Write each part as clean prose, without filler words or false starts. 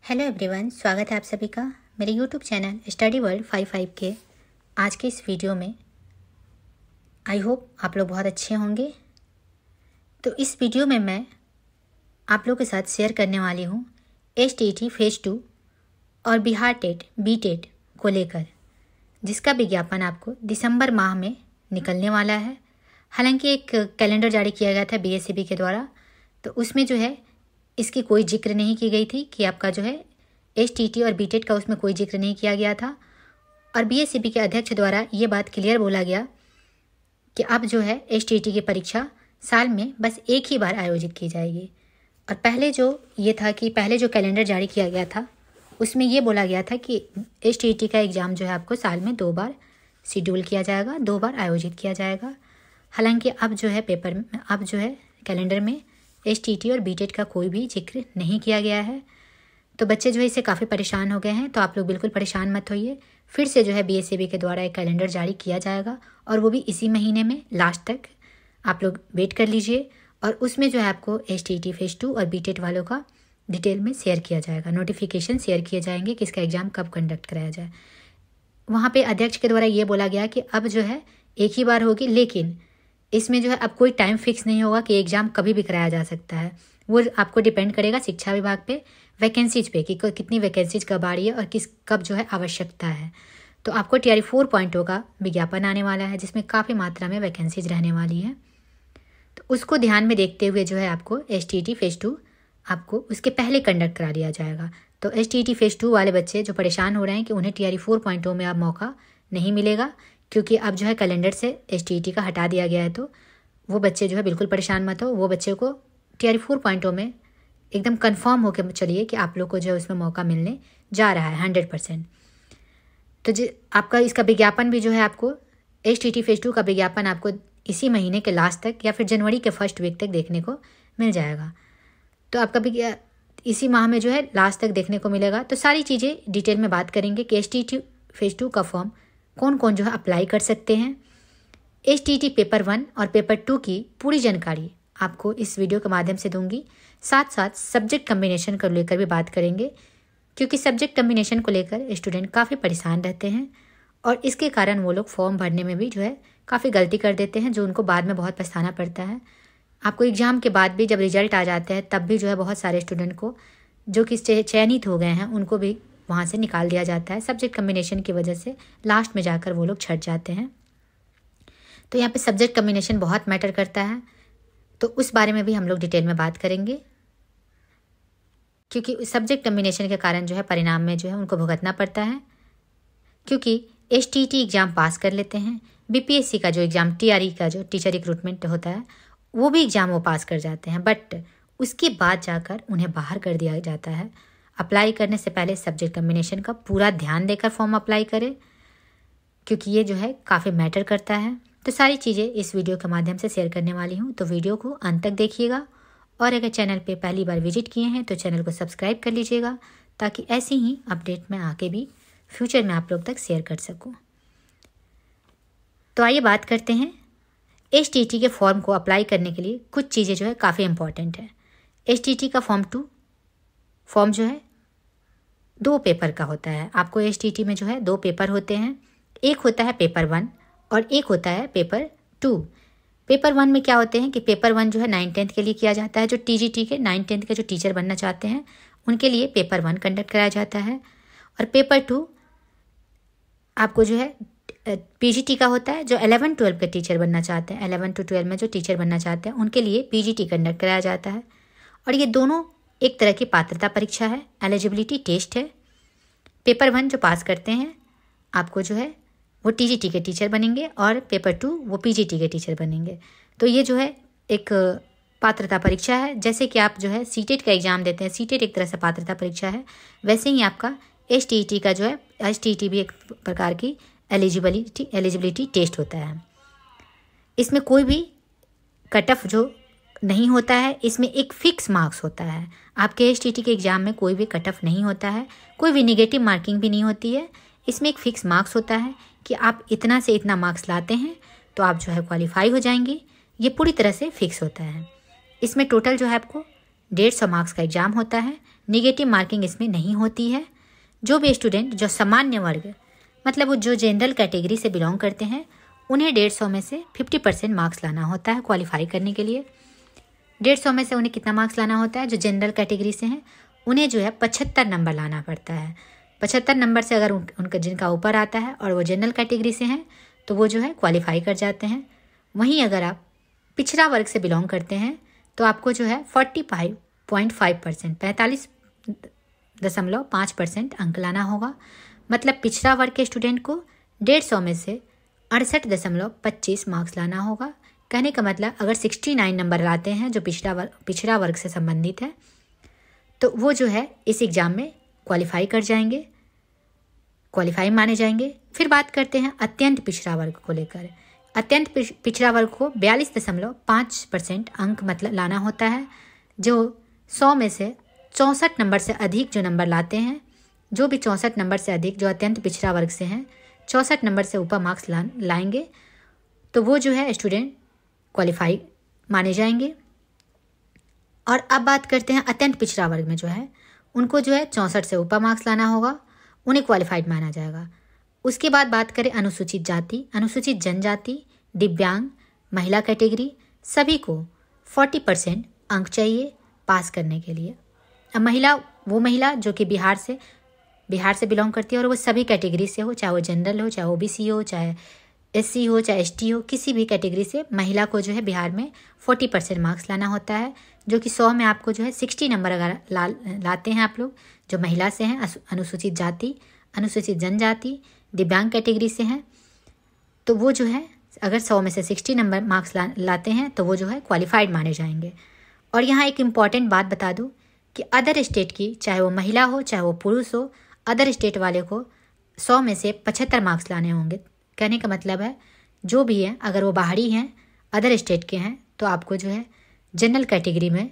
Hello everyone, स्वागत है आप सभी का मेरे यूट्यूब चैनल स्टडी वर्ल्ड 55 के आज के इस वीडियो में। आई होप आप लोग बहुत अच्छे होंगे। तो इस वीडियो में मैं आप लोग के साथ शेयर करने वाली हूँ STT फेज़ 2 और बिहार टेट BTET को लेकर, जिसका विज्ञापन आपको दिसंबर माह में निकलने वाला है। हालांकि एक कैलेंडर जारी किया गया था BSEB के द्वारा, तो उसमें जो है इसकी कोई जिक्र नहीं की गई थी कि आपका जो है STT और BTET का उसमें कोई जिक्र नहीं किया गया था। और BSEB के अध्यक्ष द्वारा ये बात क्लियर बोला गया कि अब जो है STT की परीक्षा साल में बस एक ही बार आयोजित की जाएगी। और पहले जो ये था कि पहले जो कैलेंडर जारी किया गया था उसमें ये बोला गया था कि STT का एग्ज़ाम जो है आपको साल में 2 बार शेड्यूल किया जाएगा, 2 बार आयोजित किया जाएगा। हालांकि अब जो है कैलेंडर में STT और BTET का कोई भी जिक्र नहीं किया गया है। तो बच्चे जो है इससे काफ़ी परेशान हो गए हैं। तो आप लोग बिल्कुल परेशान मत होइए, फिर से जो है BSEB के द्वारा एक कैलेंडर जारी किया जाएगा और वो भी इसी महीने में लास्ट तक आप लोग वेट कर लीजिए। और उसमें जो है आपको STT फेज़ 2 और BTET वालों का डिटेल में शेयर किया जाएगा, नोटिफिकेशन शेयर किए जाएंगे कि इसका एग्ज़ाम कब कंडक्ट कराया जाए। वहाँ पे अध्यक्ष के द्वारा ये बोला गया कि अब जो है एक ही बार होगी, लेकिन इसमें जो है अब कोई टाइम फिक्स नहीं होगा कि एग्ज़ाम कभी भी कराया जा सकता है। वो आपको डिपेंड करेगा शिक्षा विभाग पे, वैकेंसीज पे कि कितनी वैकेंसीज कब आ रही है और कब जो है आवश्यकता है। तो आपको TRE 4.0 का विज्ञापन आने वाला है, जिसमें काफ़ी मात्रा में वैकेंसीज रहने वाली है। तो उसको ध्यान में देखते हुए जो है आपको STT फेज़ 2 आपको उसके पहले कंडक्ट करा दिया जाएगा। तो STT फेज़ 2 वाले बच्चे जो परेशान हो रहे हैं कि उन्हें TRE 4.0 में अब मौका नहीं मिलेगा, क्योंकि अब जो है कैलेंडर से STT का हटा दिया गया है, तो वो बच्चे जो है बिल्कुल परेशान मत हो। वो बच्चे को TRE 4.0 में एकदम कंफर्म होकर चलिए कि आप लोग को जो है उसमें मौका मिलने जा रहा है 100%। तो आपका इसका विज्ञापन भी जो है आपको STT फेज़ 2 का विज्ञापन आपको इसी महीने के लास्ट तक या फिर जनवरी के फर्स्ट वीक तक देखने को मिल जाएगा। तो आपका इसी माह में जो है लास्ट तक देखने को मिलेगा। तो सारी चीज़ें डिटेल में बात करेंगे कि STT फेज़ 2 का फॉर्म कौन कौन जो है अप्लाई कर सकते हैं। STT पेपर 1 और पेपर 2 की पूरी जानकारी आपको इस वीडियो के माध्यम से दूंगी। साथ साथ सब्जेक्ट कम्बिनेशन को लेकर भी बात करेंगे, क्योंकि सब्जेक्ट कम्बिनेशन को लेकर स्टूडेंट काफ़ी परेशान रहते हैं और इसके कारण वो लोग फॉर्म भरने में भी जो है काफ़ी गलती कर देते हैं, जो उनको बाद में बहुत पछताना पड़ता है। आपको एग्ज़ाम के बाद भी जब रिजल्ट आ जाते हैं तब भी जो है बहुत सारे स्टूडेंट को जो कि चयनित हो गए हैं उनको भी वहाँ से निकाल दिया जाता है। सब्जेक्ट कम्बिनेशन की वजह से लास्ट में जाकर वो लोग छट जाते हैं। तो यहाँ पे सब्जेक्ट कम्बिनेशन बहुत मैटर करता है, तो उस बारे में भी हम लोग डिटेल में बात करेंगे, क्योंकि सब्जेक्ट कम्बिनेशन के कारण जो है परिणाम में जो है उनको भुगतना पड़ता है। क्योंकि STT एग्ज़ाम पास कर लेते हैं, BPSC का जो एग्ज़ाम TRE का जो टीचर रिक्रूटमेंट होता है वो भी एग्ज़ाम वो पास कर जाते हैं, बट उसके बाद जाकर उन्हें बाहर कर दिया जाता है। अप्लाई करने से पहले सब्जेक्ट कम्बिनेशन का पूरा ध्यान देकर फॉर्म अप्लाई करें, क्योंकि ये जो है काफ़ी मैटर करता है। तो सारी चीज़ें इस वीडियो के माध्यम से शेयर करने वाली हूँ, तो वीडियो को अंत तक देखिएगा। और अगर चैनल पे पहली बार विजिट किए हैं तो चैनल को सब्सक्राइब कर लीजिएगा, ताकि ऐसी ही अपडेट मैं आके भी फ्यूचर में आप लोग तक शेयर कर सकूँ। तो आइए बात करते हैं STT के फॉर्म को अप्लाई करने के लिए कुछ चीज़ें जो है काफ़ी इंपॉर्टेंट है। STT का फॉर्म 2 फॉर्म जो है 2 पेपर का होता है। आपको STT में जो है 2 पेपर होते हैं, एक होता है पेपर 1 और एक होता है पेपर 2। पेपर 1 में क्या होते हैं कि पेपर 1 जो है 9th-10th के लिए किया जाता है। जो TGT के 9th-10th के जो टीचर बनना चाहते हैं उनके लिए पेपर 1 कंडक्ट कराया जाता है। और पेपर 2 आपको जो है PGT का होता है। जो 11-12 के टीचर बनना चाहते हैं, 11 to 12 में जो टीचर बनना चाहते हैं उनके लिए PGT कंडक्ट कराया जाता है। और ये दोनों एक तरह की पात्रता परीक्षा है, एलिजिबिलिटी टेस्ट है। पेपर 1 जो पास करते हैं आपको जो है वो TGT के टीचर बनेंगे और पेपर 2 वो PGT के टीचर बनेंगे। तो ये जो है एक पात्रता परीक्षा है। जैसे कि आप जो है CTET का एग्ज़ाम देते हैं, CTET एक तरह से पात्रता परीक्षा है, वैसे ही आपका STT का जो है STT भी एक प्रकार की एलिजिबिलिटी टेस्ट होता है। इसमें कोई भी कट ऑफ जो नहीं होता है, इसमें एक फ़िक्स मार्क्स होता है। आपके STT के एग्ज़ाम में कोई भी कट ऑफ नहीं होता है, कोई भी नेगेटिव मार्किंग भी नहीं होती है। इसमें एक फ़िक्स मार्क्स होता है कि आप इतना से इतना मार्क्स लाते हैं तो आप जो है क्वालिफाई हो जाएंगे। ये पूरी तरह से फिक्स होता है। इसमें टोटल जो है आपको 150 मार्क्स का एग्ज़ाम होता है। निगेटिव मार्किंग इसमें नहीं होती है। जो भी स्टूडेंट जो सामान्य वर्ग मतलब वो जो जनरल कैटेगरी से बिलोंग करते हैं उन्हें 150 में से 50% मार्क्स लाना होता है क्वालिफाई करने के लिए। 150 में से उन्हें कितना मार्क्स लाना होता है? जो जनरल कैटेगरी से हैं उन्हें जो है 75 नंबर लाना पड़ता है। 75 नंबर से अगर उनका जिनका ऊपर आता है और वो जनरल कैटेगरी से हैं तो वो जो है क्वालिफाई कर जाते हैं। वहीं अगर आप पिछड़ा वर्ग से बिलोंग करते हैं तो आपको जो है 45.5% 45.5% अंक लाना होगा। मतलब पिछड़ा वर्ग के स्टूडेंट को 150 में से 68.25 मार्क्स लाना होगा। कहने का मतलब अगर 69 नंबर लाते हैं जो पिछड़ा वर्ग से संबंधित है तो वो जो है इस एग्ज़ाम में क्वालिफाई कर जाएंगे, क्वालिफाई माने जाएंगे। फिर बात करते हैं अत्यंत पिछड़ा वर्ग को लेकर। अत्यंत पिछड़ा वर्ग को 42.5% अंक मतलब लाना होता है। जो 100 में से 64 नंबर से अधिक जो नंबर लाते हैं, जो भी 64 नंबर से अधिक जो अत्यंत पिछड़ा वर्ग से हैं 64 नंबर से ऊपर मार्क्स लाएंगे तो वो जो है स्टूडेंट क्वालिफाई माने जाएंगे। और अब बात करते हैं अत्यंत पिछड़ा वर्ग में जो है उनको जो है 64 से ऊपर मार्क्स लाना होगा, उन्हें क्वालिफाइड माना जाएगा। उसके बाद बात करें अनुसूचित जाति, अनुसूचित जनजाति, दिव्यांग, महिला कैटेगरी, सभी को 40% अंक चाहिए पास करने के लिए। अब महिला जो कि बिहार से बिलोंग करती है और वो सभी कैटेगरी से हो, चाहे वो जनरल हो, चाहे ओबीसी हो, चाहे एससी हो, चाहे एसटी हो, किसी भी कैटेगरी से महिला को जो है बिहार में 40% मार्क्स लाना होता है। जो कि 100 में आपको जो है 60 नंबर अगर लाते हैं आप लोग जो महिला से हैं, अनुसूचित जाति, अनुसूचित जनजाति, दिव्यांग कैटेगरी से हैं, तो वो जो है अगर 100 में से 60 नंबर मार्क्स लाते हैं तो वो जो है क्वालिफाइड माने जाएंगे। और यहाँ एक इम्पॉर्टेंट बात बता दूँ कि अदर स्टेट की, चाहे वो महिला हो चाहे वो पुरुष हो, अदर स्टेट वाले को 100 में से 75 मार्क्स लाने होंगे। कहने का मतलब है जो भी है अगर वो बाहरी हैं, अदर स्टेट के हैं, तो आपको जो है जनरल कैटेगरी में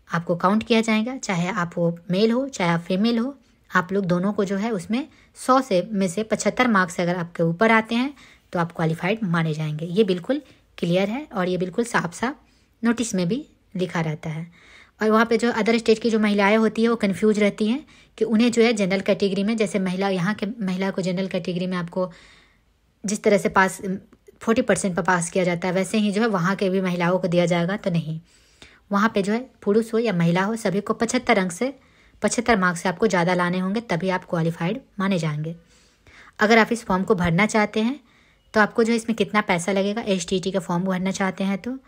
आपको काउंट किया जाएगा। चाहे आप वो मेल हो चाहे आप फीमेल हो, आप लोग दोनों को जो है उसमें 100 में से 75 मार्क्स अगर आपके ऊपर आते हैं तो आप क्वालिफाइड माने जाएंगे। ये बिल्कुल क्लियर है और ये बिल्कुल साफ साफ नोटिस में भी लिखा रहता है। और वहाँ पे जो अदर स्टेट की जो महिलाएं होती है वो कंफ्यूज रहती हैं कि उन्हें जो है जनरल कैटेगरी में, जैसे यहाँ के महिला को जनरल कैटेगरी में आपको जिस तरह से 40% पर पास किया जाता है वैसे ही जो है वहाँ के भी महिलाओं को दिया जाएगा, तो नहीं। वहाँ पे जो है पुरुष हो या महिला हो सभी को 75 मार्क्स से आपको ज़्यादा लाने होंगे, तभी आप क्वालिफाइड माने जाएंगे। अगर आप इस फॉर्म को भरना चाहते हैं तो आपको जो है इसमें कितना पैसा लगेगा, STT का फॉर्म भरना चाहते हैं तो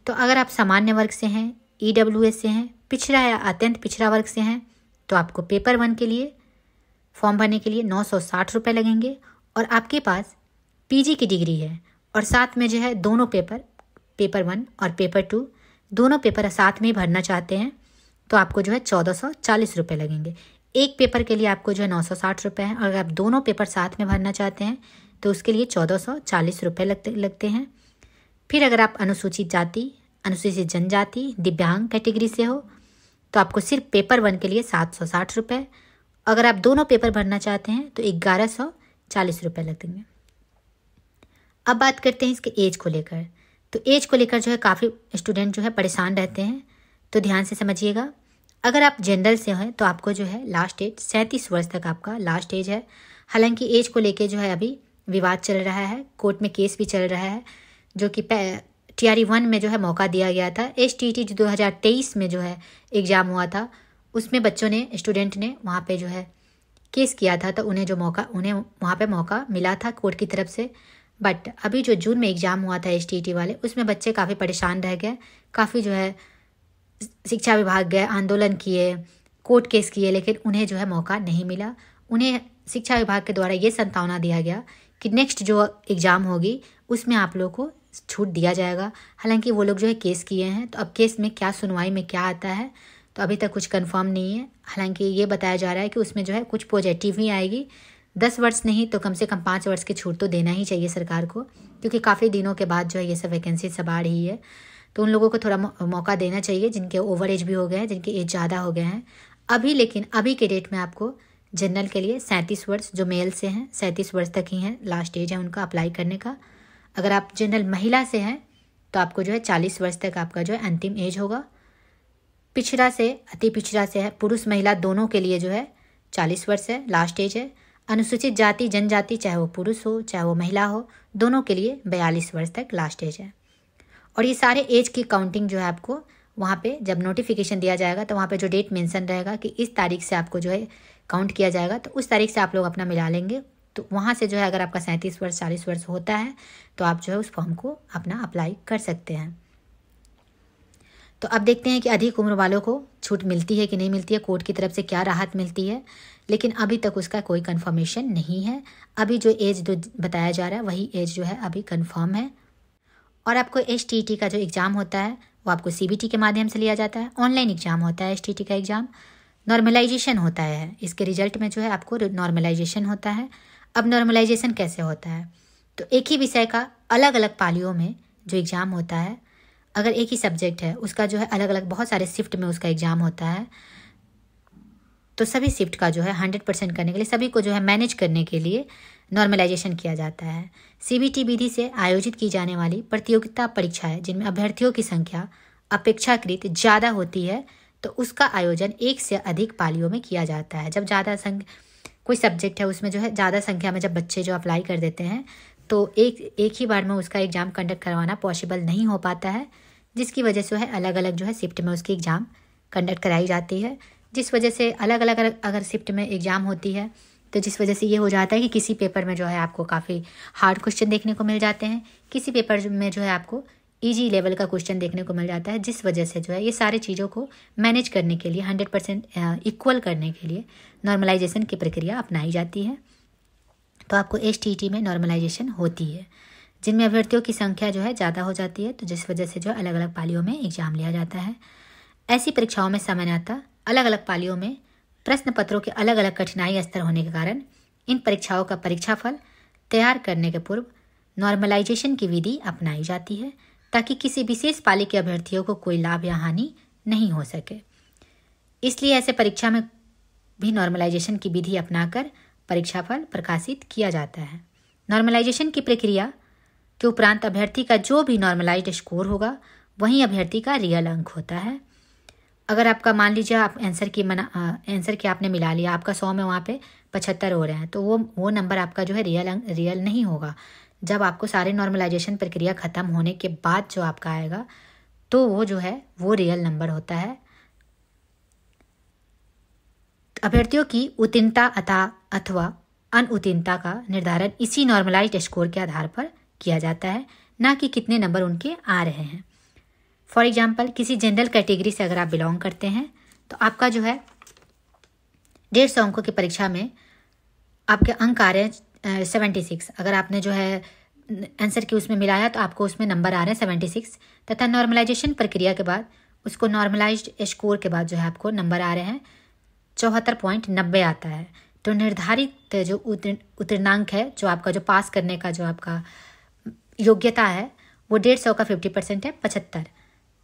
अगर आप सामान्य वर्ग से हैं, EWS से हैं, पिछड़ा या अत्यंत पिछड़ा वर्ग से हैं तो आपको पेपर 1 के लिए फॉर्म भरने के लिए 960 रुपये लगेंगे। और आपके पास PG की डिग्री है और साथ में जो है दोनों पेपर 1 और पेपर 2 दोनों पेपर साथ में ही भरना चाहते हैं तो आपको जो है 1440 रुपये लगेंगे। एक पेपर के लिए आपको जो है 960 रुपये हैं और अगर आप दोनों पेपर साथ में भरना चाहते हैं तो उसके लिए 1440 रुपये लगते हैं। फिर अगर आप अनुसूचित जाति, अनुसूचित जनजाति, दिव्यांग कैटेगरी से हो तो आपको सिर्फ पेपर 1 के लिए 760 रुपये। अगर आप दोनों पेपर भरना चाहते हैं तो 1140 रुपये लगेंगे। अब बात करते हैं इसके एज को लेकर। तो एज को लेकर जो है काफ़ी स्टूडेंट जो है परेशान रहते हैं, तो ध्यान से समझिएगा। अगर आप जनरल से हैं तो आपको जो है लास्ट एज 37 वर्ष तक आपका लास्ट एज है। हालांकि एज को लेके जो है अभी विवाद चल रहा है, कोर्ट में केस भी चल रहा है, जो कि TRE 1 में जो है मौका दिया गया था। STT जो 2023 में जो है एग्ज़ाम हुआ था उसमें बच्चों ने, स्टूडेंट ने वहाँ पे जो है केस किया था तो उन्हें वहाँ पे मौका मिला था कोर्ट की तरफ से। बट अभी जो जून में एग्ज़ाम हुआ था STT वाले, उसमें बच्चे काफ़ी परेशान रह गए, काफ़ी जो है शिक्षा विभाग गए, आंदोलन किए, कोर्ट केस किए, लेकिन उन्हें जो है मौका नहीं मिला। उन्हें शिक्षा विभाग के द्वारा ये संतावना दिया गया कि नेक्स्ट जो एग्ज़ाम होगी उसमें आप लोगों को छूट दिया जाएगा। हालांकि वो लोग जो है केस किए हैं, तो अब केस में क्या सुनवाई में क्या आता है तो अभी तक कुछ कंफर्म नहीं है। हालांकि ये बताया जा रहा है कि उसमें जो है कुछ पॉजिटिव ही आएगी। 10 वर्ष नहीं तो कम से कम 5 वर्ष की छूट तो देना ही चाहिए सरकार को, क्योंकि काफ़ी दिनों के बाद जो है ये सब वैकेंसी सब आ रही है, तो उन लोगों को थोड़ा मौका देना चाहिए जिनके ओवर एज भी हो गए हैं, जिनके एज ज़्यादा हो गए हैं अभी। लेकिन अभी के डेट में आपको जनरल के लिए 37 वर्ष जो मेल से हैं 37 वर्ष तक ही हैं, लास्ट एज है उनका अप्लाई करने का। अगर आप जनरल महिला से हैं तो आपको जो है 40 वर्ष तक आपका जो है अंतिम एज होगा। पिछड़ा से अति पिछड़ा से है, पुरुष महिला दोनों के लिए जो है 40 वर्ष है, लास्ट एज है। अनुसूचित जाति जनजाति, चाहे वो पुरुष हो चाहे वो महिला हो, दोनों के लिए 42 वर्ष तक लास्ट एज है। और ये सारे एज की काउंटिंग जो है आपको वहाँ पे जब नोटिफिकेशन दिया जाएगा तो वहाँ पे जो डेट मेंशन रहेगा कि इस तारीख से आपको जो है काउंट किया जाएगा, तो उस तारीख से आप लोग अपना मिला लेंगे। तो वहाँ से जो है अगर आपका 37 वर्ष 40 वर्ष होता है तो आप जो है उस फॉर्म को अपना अप्लाई कर सकते हैं। तो अब देखते हैं कि अधिक उम्र वालों को छूट मिलती है कि नहीं मिलती है, कोर्ट की तरफ से क्या राहत मिलती है, लेकिन अभी तक उसका कोई कंफर्मेशन नहीं है। अभी जो एज जो बताया जा रहा है वही एज जो है अभी कंफर्म है। और आपको STT का जो एग्ज़ाम होता है वो आपको CBT के माध्यम से लिया जाता है। ऑनलाइन एग्ज़ाम होता है STT का एग्ज़ाम। नॉर्मलाइजेशन होता है, इसके रिजल्ट में जो है आपको नॉर्मलाइजेशन होता है। अब नॉर्मलाइजेशन कैसे होता है, तो एक ही विषय का अलग अलग पालियों में जो एग्ज़ाम होता है, अगर एक ही सब्जेक्ट है उसका जो है अलग अलग बहुत सारे शिफ्ट में उसका एग्ज़ाम होता है, तो सभी शिफ्ट का जो है 100% करने के लिए, सभी को जो है मैनेज करने के लिए नॉर्मलाइजेशन किया जाता है। CBT विधि से आयोजित की जाने वाली प्रतियोगिता परीक्षाएं जिनमें अभ्यर्थियों की संख्या अपेक्षाकृत ज़्यादा होती है तो उसका आयोजन एक से अधिक पालियों में किया जाता है। जब ज़्यादा कोई सब्जेक्ट है उसमें जो है ज़्यादा संख्या में जब बच्चे जो अप्लाई कर देते हैं तो एक ही बार में उसका एग्ज़ाम कंडक्ट करवाना पॉसिबल नहीं हो पाता है, जिसकी वजह से है अलग अलग जो है शिफ्ट में उसकी एग्ज़ाम कंडक्ट कराई जाती है। जिस वजह से अलग अलग अगर शिफ्ट में एग्ज़ाम होती है तो जिस वजह से ये हो जाता है कि किसी पेपर में जो है आपको काफ़ी हार्ड क्वेश्चन देखने को मिल जाते हैं, किसी पेपर में जो है आपको इजी लेवल का क्वेश्चन देखने को मिल जाता है, जिस वजह से जो है ये सारी चीज़ों को मैनेज करने के लिए 100% इक्वल करने के लिए नॉर्मलाइजेशन की प्रक्रिया अपनाई जाती है। तो आपको STT में नॉर्मलाइजेशन होती है जिनमें अभ्यर्थियों की संख्या जो है ज़्यादा हो जाती है, तो जिस वजह से जो अलग अलग पालियों में एग्ज़ाम लिया जाता है। ऐसी परीक्षाओं में सामान्यतः अलग अलग पालियों में प्रश्न पत्रों के अलग अलग कठिनाई स्तर होने के कारण इन परीक्षाओं का परीक्षाफल तैयार करने के पूर्व नॉर्मलाइजेशन की विधि अपनाई जाती है ताकि किसी विशेष पाली के अभ्यर्थियों को कोई लाभ या हानि नहीं हो सके। इसलिए ऐसे परीक्षा में भी नॉर्मलाइजेशन की विधि अपनाकर परीक्षाफल प्रकाशित किया जाता है। नॉर्मलाइजेशन की प्रक्रिया के उपरांत अभ्यर्थी का जो भी नॉर्मलाइज्ड स्कोर होगा वहीं अभ्यर्थी का रियल अंक होता है। अगर आपका मान लीजिए आप आंसर की आपने मिला लिया, आपका 100 में वहाँ पे 75 हो रहे हैं, तो वो नंबर आपका जो है रियल नहीं होगा। जब आपको सारे नॉर्मलाइजेशन प्रक्रिया ख़त्म होने के बाद जो आपका आएगा तो वो जो है वो रियल नंबर होता है। अभ्यर्थियों की उत्तीर्णता अथवा अनुत्तीर्णता का निर्धारण इसी नॉर्मलाइज्ड स्कोर के आधार पर किया जाता है, ना कि कितने नंबर उनके आ रहे हैं। फॉर एग्जाम्पल किसी जनरल कैटेगरी से अगर आप बिलोंग करते हैं तो आपका जो है 150 अंकों की परीक्षा में आपके अंक आ रहे हैं 76। अगर आपने जो है आंसर की उसमें मिलाया तो आपको उसमें नंबर आ रहे हैं 76, तथा नॉर्मलाइजेशन प्रक्रिया के बाद उसको नॉर्मलाइज्ड स्कोर के बाद जो है आपको नंबर आ रहे हैं 74.90 आता है। तो निर्धारित जो उत्तीर्णांक है, जो आपका जो पास करने का जो आपका योग्यता है वो 150 का 50% है 75।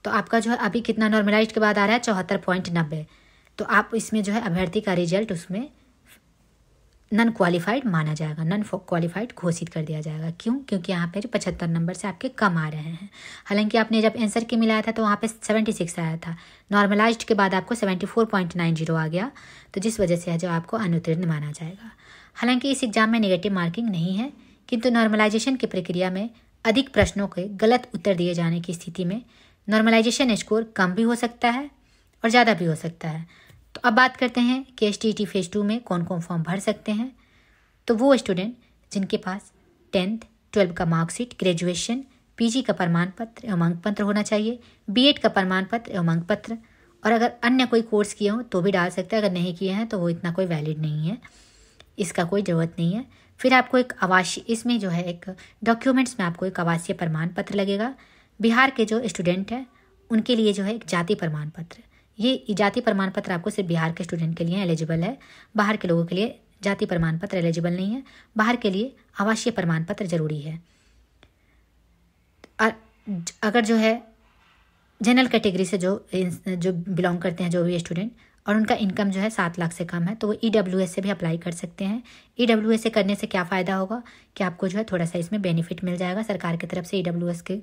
तो आपका जो है अभी कितना नॉर्मलाइज के बाद आ रहा है 74.90। तो आप इसमें जो है अभ्यर्थी का रिजल्ट उसमें नॉन क्वालिफाइड माना जाएगा, नॉन क्वालिफाइड घोषित कर दिया जाएगा। क्यों? क्योंकि यहाँ पे 75 नंबर से आपके कम आ रहे हैं। हालांकि आपने जब आंसर की मिलाया था तो वहाँ पे 76 आया था, नॉर्मलाइज्ड के बाद आपको 74.90 आ गया, तो जिस वजह से जो आपको अनुत्तीर्ण माना जाएगा। हालांकि इस एग्जाम में नेगेटिव मार्किंग नहीं है, किंतु नॉर्मलाइजेशन की प्रक्रिया में अधिक प्रश्नों के गलत उत्तर दिए जाने की स्थिति में नॉर्मलाइजेशन स्कोर कम भी हो सकता है और ज़्यादा भी हो सकता है। तो अब बात करते हैं कि STT फेज़ 2 में कौन कौन फॉर्म भर सकते हैं। तो वो स्टूडेंट जिनके पास 10th 12 का मार्कशीट, ग्रेजुएशन, PG का प्रमाण पत्र एवं अंक पत्र होना चाहिए, B.Ed का प्रमाण पत्र एवं अंक पत्र, और अगर अन्य कोई कोर्स किए हों तो भी डाल सकते हैं। अगर नहीं किए हैं तो वो इतना कोई वैलिड नहीं है, इसका कोई ज़रूरत नहीं है। फिर आपको एक आवासीय, इसमें जो है एक डॉक्यूमेंट्स में आपको एक आवासीय प्रमाण पत्र लगेगा। बिहार के जो स्टूडेंट हैं उनके लिए जो है एक जाति प्रमाण पत्र, ये जाति प्रमाण पत्र आपको सिर्फ बिहार के स्टूडेंट के लिए एलिजिबल है, बाहर के लोगों के लिए जाति प्रमाण पत्र एलिजिबल नहीं है। बाहर के लिए आवासीय प्रमाण पत्र जरूरी है। अगर जो है जनरल कैटेगरी से जो बिलोंग करते हैं जो भी स्टूडेंट और उनका इनकम जो है 7 लाख से कम है तो वो EWS से भी अप्लाई कर सकते हैं। EWS से करने से क्या फ़ायदा होगा कि आपको जो है थोड़ा सा इसमें बेनिफिट मिल जाएगा सरकार की तरफ से। EWS के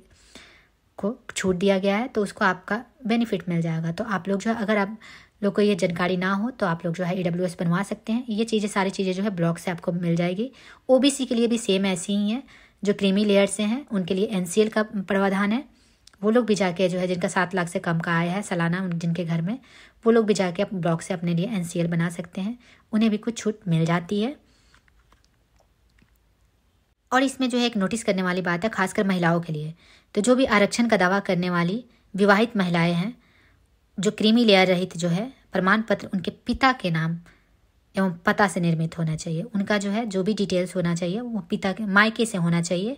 को छूट दिया गया है, तो उसको आपका बेनिफिट मिल जाएगा। तो आप लोग जो है, अगर आप लोग को ये जानकारी ना हो तो आप लोग जो है EWS बनवा सकते हैं। ये चीज़ें सारी चीज़ें जो है ब्लॉक से आपको मिल जाएगी। OBC के लिए भी सेम ऐसी ही है। जो क्रीमी लेयर से हैं उनके लिए NCL का प्रावधान है। वो लोग भी जाके जो है, जिनका 7 लाख से कम का आय है सालाना जिनके घर में, वो लोग भी जाके ब्लॉक से अपने लिए NCL बना सकते हैं। उन्हें भी कुछ छूट मिल जाती है। और इसमें जो है एक नोटिस करने वाली बात है, खासकर महिलाओं के लिए। तो जो भी आरक्षण का दावा करने वाली विवाहित महिलाएं हैं, जो क्रीमी लेयर रहित जो है प्रमाण पत्र उनके पिता के नाम एवं पता से निर्मित होना चाहिए। उनका जो है जो भी डिटेल्स होना चाहिए वो पिता के मायके से होना चाहिए।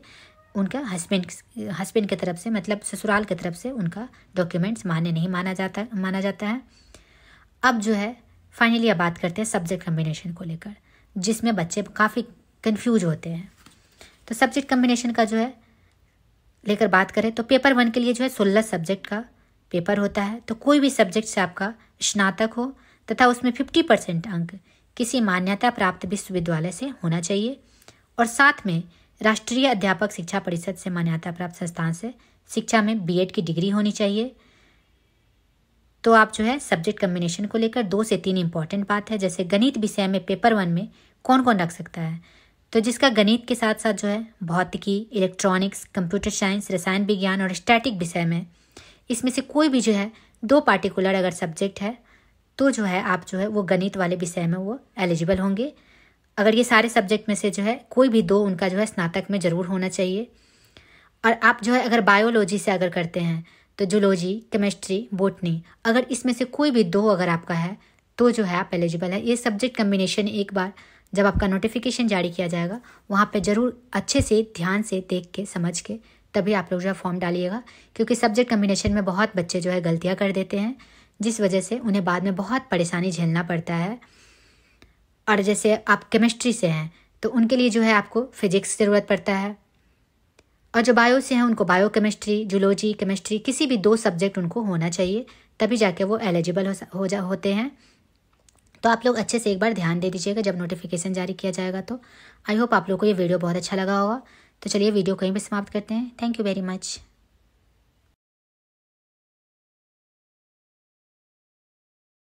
उनका हस्बैंड की तरफ से, मतलब ससुराल की तरफ से उनका डॉक्यूमेंट्स मान्य नहीं माना जाता है। अब जो है फाइनली अब बात करते हैं सब्जेक्ट कम्बिनेशन को लेकर, जिसमें बच्चे काफ़ी कंफ्यूज होते हैं। तो सब्जेक्ट कम्बिनेशन का जो है लेकर बात करें तो पेपर 1 के लिए जो है 16 सब्जेक्ट का पेपर होता है। तो कोई भी सब्जेक्ट से आपका स्नातक हो तथा उसमें 50% अंक किसी मान्यता प्राप्त विश्वविद्यालय से होना चाहिए, और साथ में राष्ट्रीय अध्यापक शिक्षा परिषद से मान्यता प्राप्त संस्थान से शिक्षा में B.Ed की डिग्री होनी चाहिए। तो आप जो है सब्जेक्ट कम्बिनेशन को लेकर 2 से 3 इंपॉर्टेंट बात है। जैसे गणित विषय में पेपर 1 में कौन कौन रख सकता है, तो जिसका गणित के साथ साथ जो है भौतिकी, इलेक्ट्रॉनिक्स, कंप्यूटर साइंस, रसायन विज्ञान और स्टैटिक विषय में इसमें से कोई भी जो है 2 पार्टिकुलर अगर सब्जेक्ट है तो जो है आप जो है वो गणित वाले विषय में वो एलिजिबल होंगे। अगर ये सारे सब्जेक्ट में से जो है कोई भी 2 उनका जो है स्नातक में ज़रूर होना चाहिए। और आप जो है अगर बायोलॉजी से अगर करते हैं तो जूलॉजी, केमिस्ट्री, बॉटनी, अगर इसमें से कोई भी 2 अगर आपका है तो जो है आप एलिजिबल है। ये सब्जेक्ट कम्बिनेशन एक बार जब आपका नोटिफिकेशन जारी किया जाएगा वहाँ पे ज़रूर अच्छे से ध्यान से देख के समझ के तभी आप लोग जो है फॉर्म डालिएगा, क्योंकि सब्जेक्ट कम्बिनेशन में बहुत बच्चे जो है गलतियाँ कर देते हैं, जिस वजह से उन्हें बाद में बहुत परेशानी झेलना पड़ता है। और जैसे आप केमिस्ट्री से हैं तो उनके लिए जो है आपको फिजिक्स ज़रूरत पड़ता है, और जो बायो से हैं उनको बायो केमिस्ट्री, जूलॉजी, केमिस्ट्री, किसी भी 2 सब्जेक्ट उनको होना चाहिए, तभी जाके वो एलिजिबल होते हैं। तो आप लोग अच्छे से एक बार ध्यान दे दीजिएगा जब नोटिफिकेशन जारी किया जाएगा। तो आई होप आप लोग को ये वीडियो बहुत अच्छा लगा होगा। तो चलिए वीडियो कहीं भी समाप्त करते हैं। Thank you very much.